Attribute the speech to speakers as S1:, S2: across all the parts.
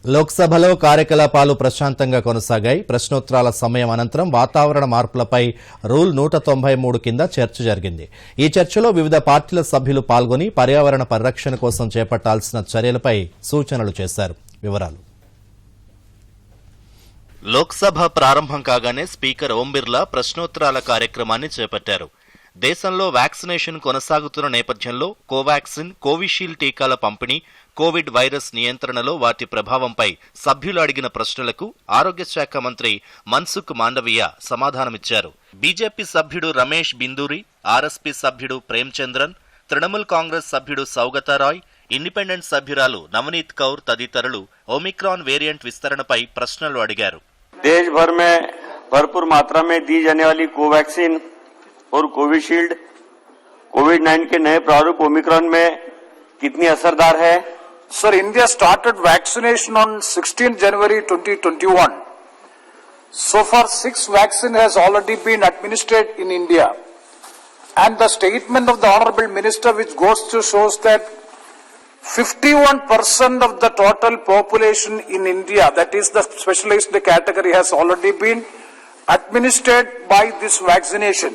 S1: లోక్సభలో కార్యకలాపాలు ప్రశాంతంగా కొనసాగాయి. ప్రశ్నోత్తరాల సమయం అనంతరం వాతావరణ మార్పులపై రూల్ 193 కింద చర్చ జరిగింది. ఈ చర్చలో వివిధ పార్టీల సభ్యులు పాల్గొని పర్యావరణ పరిరక్షణ కోసం చేపట్టాల్సిన చర్యలపై సూచనలు చేశారు. వివరాలు. లోక్సభ ప్రారంభం కాగానే స్పీకర్ ఓం బిర్లా ప్రశ్నోత్తరాల కార్యక్రమాన్ని చేపట్టారు. దేశంలో వ్యాక్సినేషన్ కొనసాగుతున్న నేపథ్యంలో కోవాక్సిన్, కోవిషీల్డ్ టీకాల పంపిణీ, కోవిడ్ వైరస్ నియంత్రణలో వాటి ప్రభావంపై సభ్యులు అడిగిన ప్రశ్నలకు ఆరోగ్య శాఖ మంత్రి మన్సుఖ్ మాండవీయ సమాధానమిచ్చారు. బీజేపీ సభ్యుడు రమేష్ బిందూరి, ఆర్ఎస్పీ సభ్యుడు ప్రేమ్చంద్రన్, తృణమూల్ కాంగ్రెస్ సభ్యుడు సౌగతారాయ్, ఇండిపెండెంట్ సభ్యురాలు నవనీత్ కౌర్ తదితరులు ఓమిక్రాన్ వేరియంట్ విస్తరణపై ప్రశ్నలు అడిగారు.
S2: देश भर में भरपूर मात्रा में दी जाने वाली कोवैक्सीन और कोविशील्ड कोविड-19 के नए प्रारूप ओमिक्रॉन में कितनी असरदार है?
S3: Sir, India started vaccination on 16 January 2021. So far, 6 vaccine has already been administered in India. And the statement of the Honorable Minister, which goes to shows that 51% of the total population in India, that is the specialized category, has already been administered by this vaccination.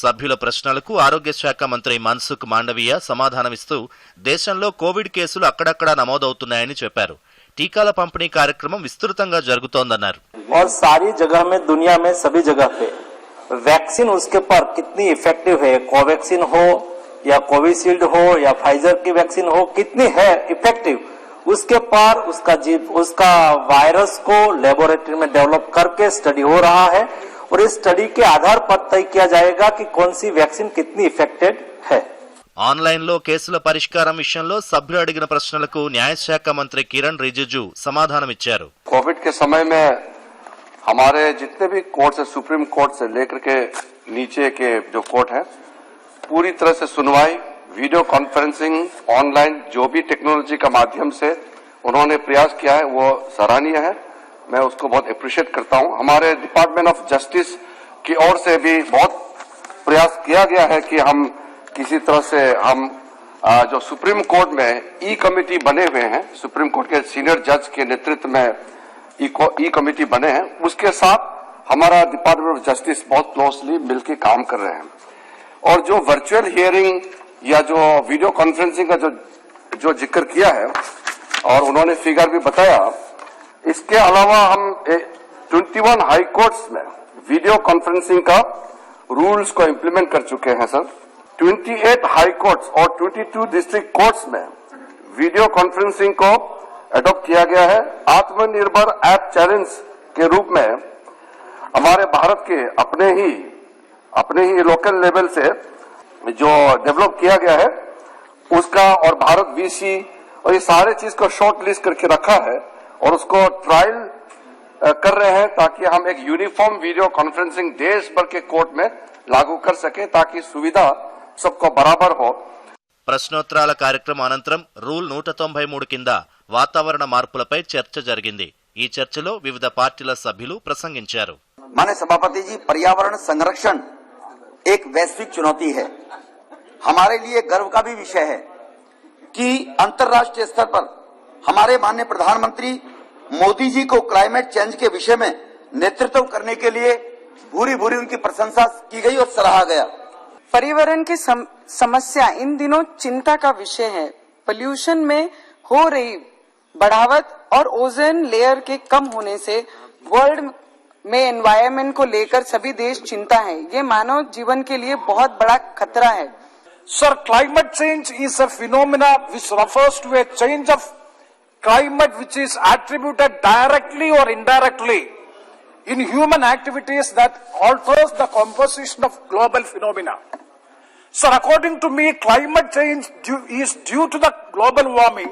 S1: సభ్యుల ప్రశ్నలకు ఆరోగ్య శాఖ మంత్రి మన్సుఖ్ మాండవీయ సమాధానమిస్తూ దేశంలో Covid కేసులు అక్కడక్కడా నమోదవుతున్నాయని చెప్పారు. టీకాల పంపిణీ కార్యక్రమం విస్తృతంగా జరుగుతోందన్నారు.
S4: और सारी जगह में दुनिया में सभी जगह पे वैक्सीन उसके पर कितनी इफेक्टिव है, कोवैक्सीन हो या कोविशील्ड हो या फाइजर की वैक्सीन हो, कितनी है इफेक्टिव, उसके पर उसका वायरस को लेबोरेटरी में डेवलप करके स्टडी हो रहा है और इस स्टडी के आधार पर तय किया जाएगा कि कौन सी वैक्सीन कितनी इफेक्टेड है.
S1: ఆన్లైన్లో కేసుల పరిష్కారం విషయంలో సభ్యులు అడిగిన ప్రశ్నలకు న్యాయశాఖ మంత్రి కిరణ్ రిజిజు సమాధానమిచ్చారు.
S5: कोविड के समय में हमारे जितने भी कोर्ट है, सुप्रीम कोर्ट से लेकर के नीचे के जो कोर्ट है, पूरी तरह से सुनवाई, वीडियो कॉन्फ्रेंसिंग, ऑनलाइन जो भी टेक्नोलॉजी का माध्यम से उन्होंने प्रयास किया है वो सराहनीय है. मैं उसको बहुत अप्रिशिएट करता हूं. हमारे डिपार्टमेंट ऑफ जस्टिस की ओर से भी बहुत प्रयास किया गया है कि हम किसी तरह से हम जो सुप्रीम कोर्ट में ई कमेटी बने हुए हैं, सुप्रीम कोर्ट के सीनियर जज के नेतृत्व में ई कमेटी बने हैं, उसके साथ हमारा डिपार्टमेंट ऑफ जस्टिस बहुत क्लोजली मिलकर काम कर रहे हैं. और जो वर्चुअल हियरिंग या जो वीडियो कॉन्फ्रेंसिंग का जो जिक्र किया है और उन्होंने फिगर भी बताया, इसके अलावा हम 21 हाई कोर्ट्स में वीडियो कॉन्फ्रेंसिंग का रूल्स को इम्प्लीमेंट कर चुके हैं सर. 28 हाई कोर्ट्स और 22 डिस्ट्रिक्ट कोर्ट्स में वीडियो कॉन्फ्रेंसिंग को अडॉप्ट किया गया है. आत्मनिर्भर ऐप चैलेंज के रूप में हमारे भारत के अपने ही लोकल लेवल से जो डेवलप किया गया है उसका और भारत वीसी और ये सारे चीज को शॉर्ट लिस्ट करके रखा है और उसको ट्रायल कर रहे हैं ताकि हम एक यूनिफॉर्म वीडियो कॉन्फ्रेंसिंग देश भर के कोर्ट में लागू कर सके ताकि सुविधा सबको बराबर हो.
S1: ప్రశ్నోత్తరాల కార్యక్రమం అనంతరం రూల్ 193 కింద వాతావరణ మార్పులపై చర్చ జరిగింది. ఈ చర్చలో వివిధ పార్టీల సభ్యులు ప్రసంగించారు.
S6: माननीय सभापति जी, पर्यावरण संरक्षण एक वैश्विक चुनौती है. हमारे लिए गर्व का भी विषय है कि अंतर्राष्ट्रीय स्तर पर हमारे माननीय प्रधानमंत्री मोदी जी को क्लाइमेट चेंज के विषय में नेतृत्व करने के लिए भूरी भूरी उनकी प्रशंसा की गई और सराहा गया.
S7: पर्यावरण की समस्या इन दिनों चिंता का विषय है. पोल्यूशन में हो रही बढ़ावत और ओजोन लेयर के कम होने से वर्ल्ड में एनवायरनमेंट को लेकर सभी देश चिंता है. ये मानव जीवन के लिए बहुत बड़ा खतरा है.
S3: Sir, climate change is a phenomena which refers to a change of climate which is attributed directly or indirectly in human activities that alters the composition of global phenomena. Sir, according to me, climate change is due to the global warming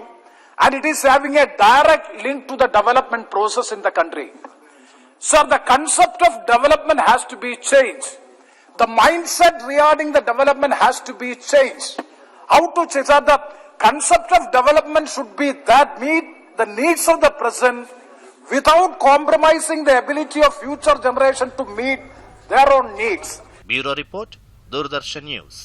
S3: and it is having a direct link to the development process in the country. Sir, the concept of development has to be changed. The mindset regarding the development has to be changed. How to change? Sir, the concept of development should be that meet the needs of the present without compromising the ability of future generation to meet their own needs.
S1: Bureau Report, Doordarshan News.